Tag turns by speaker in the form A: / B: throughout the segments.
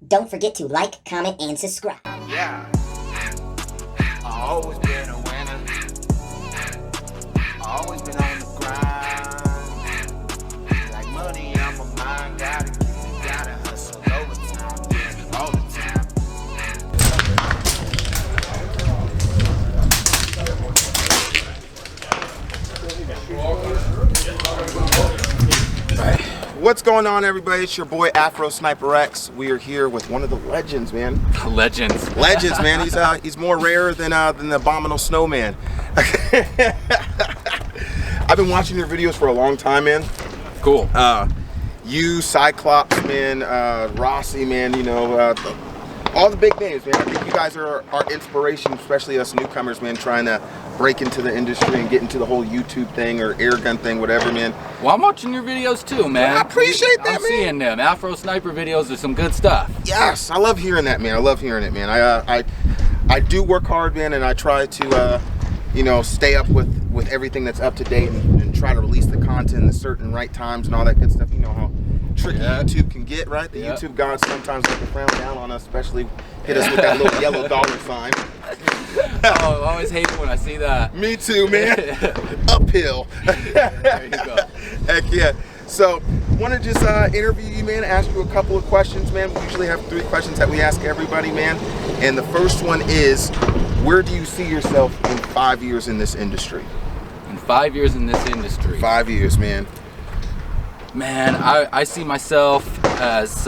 A: Don't forget to like, comment, and subscribe.
B: Yeah, I always been a winner. I always been on the grind. Like money on my mind, gotta keep it, gotta hustle overtime, yeah, all the time. What's going on, everybody? It's your boy Afro Sniper X. We are here with one of the legends, man.
C: Legends,
B: man. He's more rare than the Abominable Snowman. I've been watching your videos for a long time, man.
C: cool.
B: You, Cyclops, man, Rossi, man. You know, all the big names, man. I think you guys are our inspiration, especially us newcomers, man, trying to break into the industry and get into the whole YouTube thing or air gun thing, whatever, man.
C: Well, I'm watching your videos too, man.
B: I appreciate that,
C: I'm
B: man.
C: seeing them. Afro Sniper videos are some good stuff.
B: Yes, I love hearing that, man. I love hearing it, man. I do work hard, man, and I try to, you know, stay up with everything that's up to date and try to release the content at certain right times and all that good stuff. You know how tricky YouTube can get, right? The YouTube gods sometimes like to frown down on us, especially hit us with that little yellow dollar sign.
C: Oh, I always hate it when I see that.
B: Me too, man. Uphill.
C: There you go.
B: Heck yeah. So, want to just interview you, man, ask you a couple of questions, man. We usually have 3 questions that we ask everybody, man. And the first one is, where do you see yourself in 5 years in this industry?
C: In 5 years in this industry.
B: 5 years, man.
C: Man, I see myself as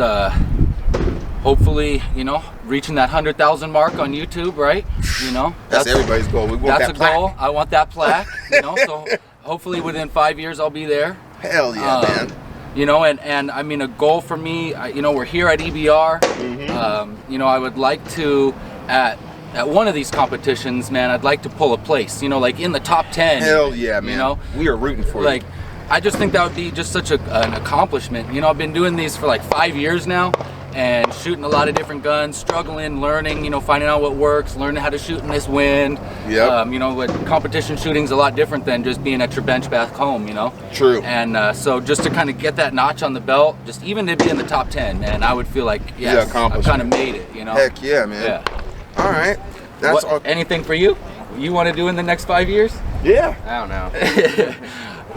C: hopefully, you know, reaching that 100,000 mark on YouTube, right? You know,
B: That's everybody's goal. We want
C: that's
B: that
C: a
B: plaque.
C: goal. I want that plaque. You know, so hopefully within 5 years I'll be there.
B: Hell yeah, man.
C: You know, and I mean, a goal for me, you know, we're here at EBR. You know, I would like to, at one of these competitions, man, I'd like to pull a place, you know, like in the top 10.
B: Hell yeah, man.
C: You know,
B: we are rooting for
C: like,
B: you.
C: I just think that would be just such an accomplishment. You know, I've been doing these for like 5 years now and shooting a lot of different guns, struggling, learning, you know, finding out what works, learning how to shoot in this wind.
B: Yep.
C: You know, what competition shooting's a lot different than just being at your bench back home, you know?
B: True.
C: And so just to kind of get that notch on the belt, just even to be in the top 10, man, I would feel like, yes, I've kind of made it, you know?
B: Heck yeah, man.
C: Yeah.
B: All right. That's all.
C: Anything for you? You want to do in the next 5 years?
B: Yeah.
D: I don't know.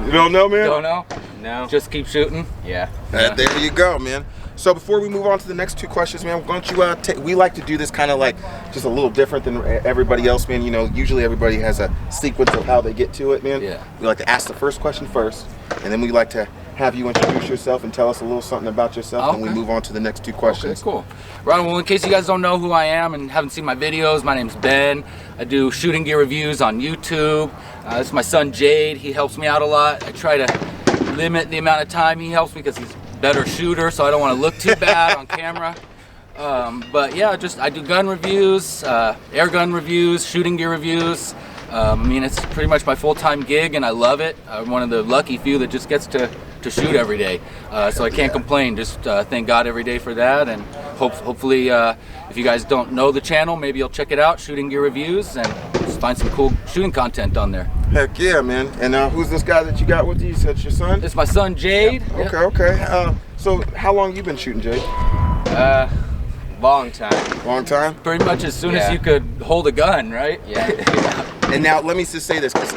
B: You don't know, man?
C: Don't know?
D: No.
C: Just keep shooting?
D: Yeah.
B: There you go, man. So before we move on to the next 2 questions, man, why don't you we like to do this kind of like just a little different than everybody else, man. You know, usually everybody has a sequence of how they get to it, man.
C: Yeah.
B: We like to ask the first question first, and then we like to have you introduce yourself and tell us a little something about yourself, and we move on to the next 2 questions.
C: Okay, cool. Right, well, in case you guys don't know who I am and haven't seen my videos, my name's Ben. I do shooting gear reviews on YouTube. This is my son Jade. He helps me out a lot. I try to limit the amount of time he helps me because he's a better shooter, so I don't want to look too bad on camera. But yeah, I do gun reviews, air gun reviews, shooting gear reviews. I mean, it's pretty much my full-time gig, and I love it. I'm one of the lucky few that just gets to shoot every day, so I can't complain. Just thank God every day for that, and hopefully if you guys don't know the channel, maybe you'll check it out, Shooting Gear Reviews, and just find some cool shooting content on there.
B: Heck yeah, man. And who's this guy that you got with you? You said it's your son?
C: It's my son Jade.
B: Yep. Okay. So how long you been shooting, Jade?
D: Long time.
B: Long time?
C: Pretty much as soon as you could hold a gun, right?
D: Yeah.
B: And now let me just say this, because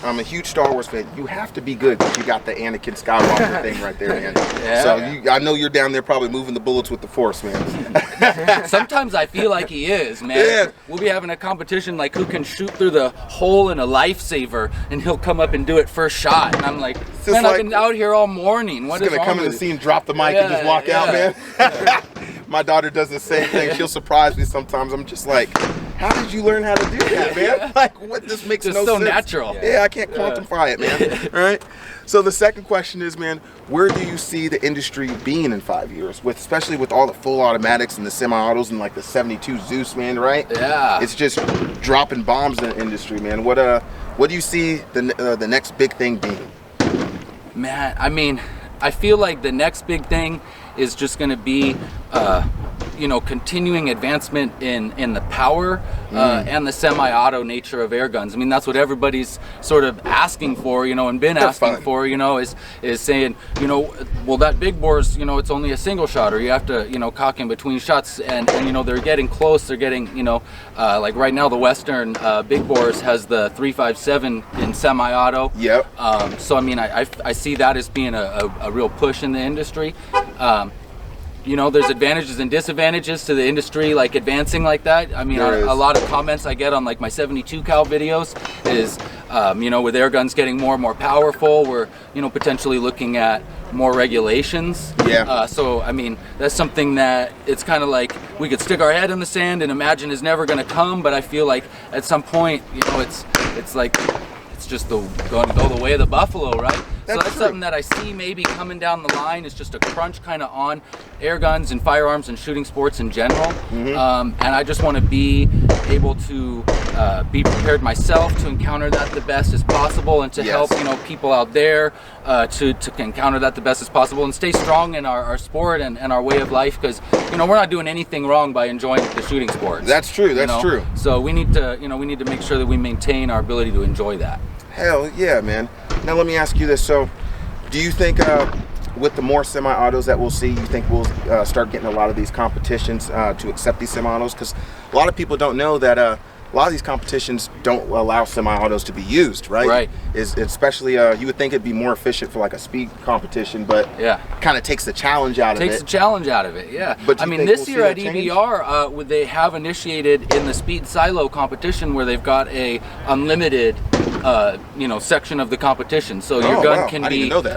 B: I'm a huge Star Wars fan. You have to be good because you got the Anakin Skywalker thing right there, man.
C: Yeah.
B: So I know you're down there probably moving the bullets with the Force, man.
C: Sometimes I feel like he is, man.
B: Yeah.
C: We'll be having a competition like who can shoot through the hole in a lifesaver, and he'll come up and do it first shot. And I'm like, man, I've been out here all morning. What is
B: gonna
C: wrong
B: come in
C: with
B: the
C: you?
B: scene, drop the mic, and just walk out, man. My daughter does the same thing. She'll surprise me sometimes. I'm just like, how did you learn how to do that, man? Like, what? This makes
C: Just
B: no
C: so
B: sense.
C: natural.
B: Yeah, I can't quantify it, man. All right. So the second question is, man, where do you see the industry being in 5 years, especially with all the full automatics and the semi-autos and like the 72 Zeus, man? Right?
C: Yeah.
B: It's just dropping bombs in the industry, man. What do you see the next big thing being?
C: Man, I mean, I feel like the next big thing is just going to be you know, continuing advancement in the power and the semi-auto nature of air guns. I mean, that's what everybody's sort of asking for, you know, and been asking for, you know, is saying, you know, well, that big bore's, you know, it's only a single shot, or you have to, you know, cock in between shots, and you know, they're getting close. They're getting, you know, like right now the Western big bores has the 357 in semi-auto.
B: Yep.
C: So I mean, I see that as being a real push in the industry. You know, there's advantages and disadvantages to the industry, like advancing like that. I mean, a lot of comments I get on like my 72 cal videos is, you know, with air guns getting more and more powerful, we're, you know, potentially looking at more regulations.
B: Yeah.
C: So I mean, that's something that it's kind of like we could stick our head in the sand and imagine is never going to come. But I feel like at some point, you know, it's like it's just going to go the way of the buffalo, right? So that's something that I see maybe coming down the line. Is just a crunch kind of on air guns and firearms and shooting sports in general. And I just want to be able to be prepared myself to encounter that the best as possible, and to help, you know, people out there to encounter that the best as possible, and stay strong in our sport and our way of life, because, you know, we're not doing anything wrong by enjoying the shooting sports.
B: That's true. That's true.
C: So we need to, you know, we need to make sure that we maintain our ability to enjoy that.
B: Hell yeah, man. Now let me ask you this. So do you think with the more semi-autos that we'll see, you think we'll start getting a lot of these competitions to accept these semi-autos? Because a lot of people don't know that a lot of these competitions don't allow semi-autos to be used, right?
C: Right.
B: Especially, you would think it'd be more efficient for like a speed competition, but kind of takes the challenge out of it.
C: Takes the challenge out of it, yeah.
B: But
C: I mean, this year at EBR, they have initiated in the speed silo competition where they've got a unlimited, you know, section of the competition. So your gun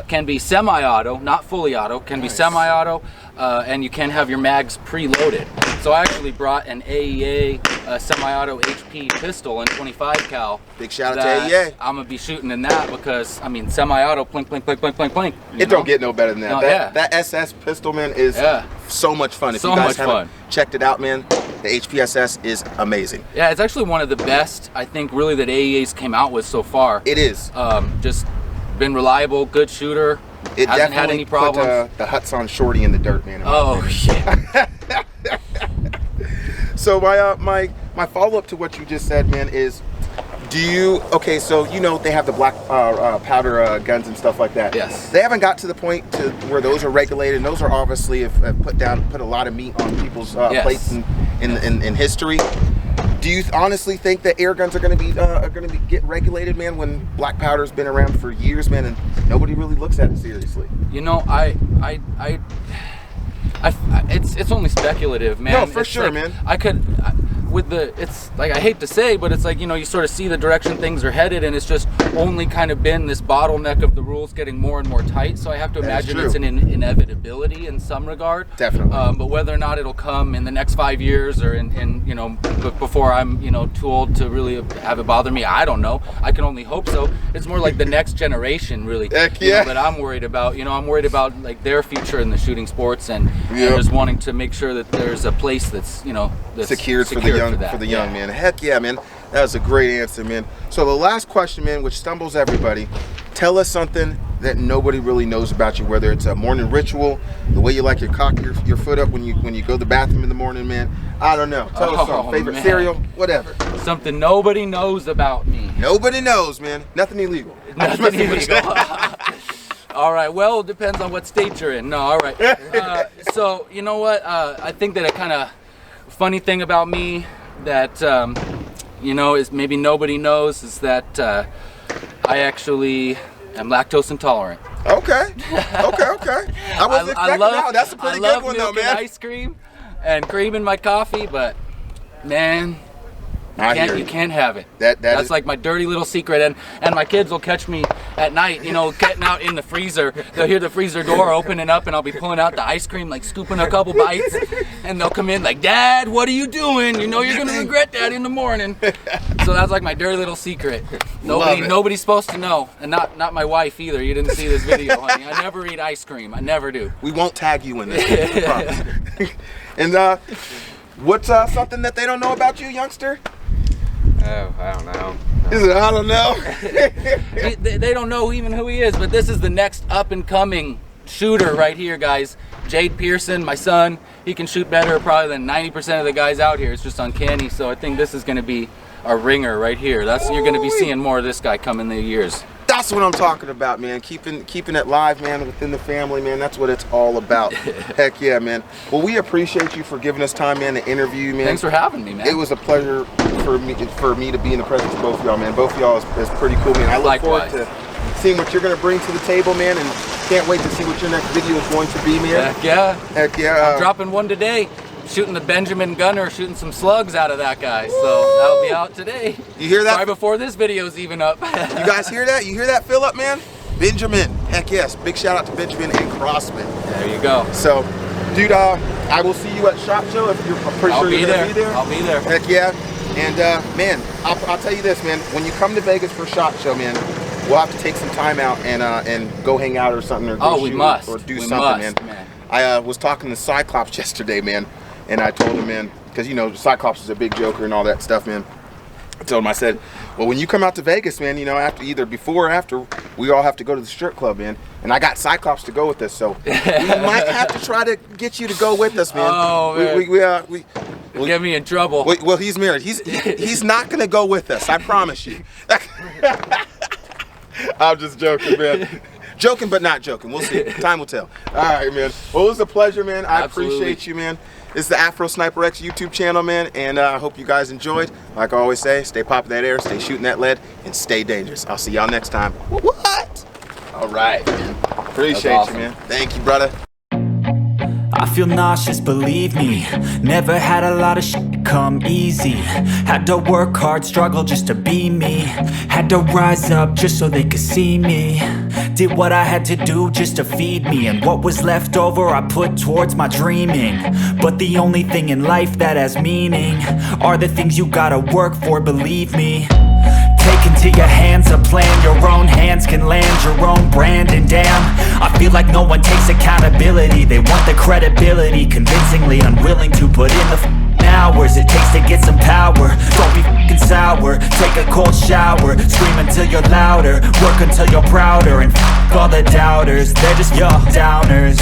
C: can be semi-auto, not fully auto, can be semi-auto, and you can have your mags preloaded. So I actually brought an AEA semi-auto HP pistol in 25 cal.
B: Big shout out to AEA.
C: I'm gonna be shooting in that because, I mean, semi-auto, plink, plink, plink, plink, plink, plink.
B: It don't get no better than that. That SS pistol, man, is so much fun. If you guys haven't checked it out, man, the HPSS is amazing. Yeah,
C: it's actually one of the best, I think, really, that AEA's came out with so far.
B: It is.
C: Just been reliable, good shooter.
B: It
C: hasn't had any problems.
B: Put the Hudson Shorty in the dirt, man.
C: Oh shit.
B: So my follow-up to what you just said, man, is, so you know they have the black powder guns and stuff like that.
C: Yes.
B: They haven't got to the point to where those are regulated, and those are obviously have put a lot of meat on people's plates in history. Do you honestly think that air guns are going to be get regulated, man, when black powder's been around for years, man, and nobody really looks at it seriously?
C: You know, it's only speculative, man.
B: No, for sure, man.
C: It's like, I hate to say, but it's like, you know, you sort of see the direction things are headed, and it's just only kind of been this bottleneck of the rules getting more and more tight. So I have to imagine it's an inevitability in some regard.
B: Definitely.
C: But whether or not it'll come in the next 5 years or in you know, before I'm, you know, too old to really have it bother me, I don't know. I can only hope so. It's more like the next generation, really, you know, that I'm worried about. You know, I'm worried about like their future in the shooting sports, and just wanting to make sure that there's a place that's, you know, that's
B: secured for the young man. Heck yeah, man. That was a great answer, man. So the last question, man, which stumbles everybody, tell us something that nobody really knows about you, whether it's a morning ritual, the way you like to cock your foot up when you go to the bathroom in the morning, man. I don't know. Tell us something. Favorite cereal, whatever.
C: Something nobody knows about me.
B: Nobody knows, man. Nothing illegal.
C: Nothing illegal. All right, well, it depends on what state you're in. No, all right. So, you know what? I think that a kind of funny thing about me that, you know, is maybe nobody knows is that I actually am lactose intolerant.
B: Okay. I wasn't expecting that. That's a pretty good one, though, man.
C: I love milk and ice cream and cream in my coffee, but, man, you can't have it. That's like my dirty little secret, and my kids will catch me at night, you know, getting out in the freezer. They'll hear the freezer door opening up, and I'll be pulling out the ice cream, like scooping a couple bites, and they'll come in like, "Dad, what are you doing? You know you're gonna regret that in the morning." So that's like my dirty little secret. Nobody's supposed to know, and not my wife either. You didn't see this video, honey. I never eat ice cream. I never do.
B: We won't tag you in this. And what's something that they don't know about you, youngster?
D: Oh, I don't know.
B: Is it, I don't know?
C: They don't know even who he is, but this is the next up and coming shooter right here, guys. Jade Pearson, my son, he can shoot better probably than 90% of the guys out here. It's just uncanny. So I think this is going to be a ringer right here. You're going to be seeing more of this guy come in the years.
B: That's what I'm talking about, man. Keeping it live, man, within the family, man. That's what it's all about. Heck yeah, man. Well, we appreciate you for giving us time, man, to interview, man.
C: Thanks for having me, man.
B: It was a pleasure for me to be in the presence of both of y'all, man. Both of y'all is pretty cool, man. I look forward to seeing what you're going to bring to the table, man, and can't wait to see what your next video is going to be, man.
C: Heck yeah.
B: Heck yeah.
C: I'm dropping one today. Shooting the Benjamin Gunner, shooting some slugs out of that guy. So that'll be out today.
B: You hear that?
C: Right before this video's even up.
B: You guys hear that? You hear that, Philip, man? Benjamin. Heck yes. Big shout out to Benjamin and Crossman.
C: There you go.
B: So, dude, I will see you at SHOT Show if you're pretty sure you're going to be there.
C: I'll be there.
B: Heck yeah. And, man, I'll tell you this, man. When you come to Vegas for SHOT Show, man, we'll have to take some time out and go hang out or something, or go shoot or do something, man. I was talking to Cyclops yesterday, man. And I told him, man, because, you know, Cyclops is a big joker and all that stuff, man. I told him, I said, well, when you come out to Vegas, man, you know, either before or after, we all have to go to the strip club, man. And I got Cyclops to go with us, so we might have to try to get you to go with us, man.
C: Oh, man.
B: We'll
C: get me in trouble.
B: Well, he's married. He's not going to go with us, I promise you. I'm just joking, man. Joking, but not joking. We'll see. Time will tell. All right, man. Well, it was a pleasure, man. I appreciate you, man. This is the Afro Sniper X YouTube channel, man, and I hope you guys enjoyed. Like I always say, stay popping that air, stay shooting that lead, and stay dangerous. I'll see y'all next time. What? All right, man. Appreciate you, man. Thank you, brother.
E: I feel nauseous, believe me. Never had a lot of shit come easy. Had to work hard, struggle just to be me. Had to rise up just so they could see me. Did what I had to do just to feed me, and what was left over I put towards my dreaming. But the only thing in life that has meaning are the things you gotta work for, believe me. Take into your hands a plan, your own hands can land your own brand. And damn, I feel like no one takes accountability. They want the credibility, convincingly unwilling to put in the hours it takes to get some power. Don't be f***ing sour, take a cold shower. Scream until you're louder, work until you're prouder. And f*** all the doubters, they're just your downers.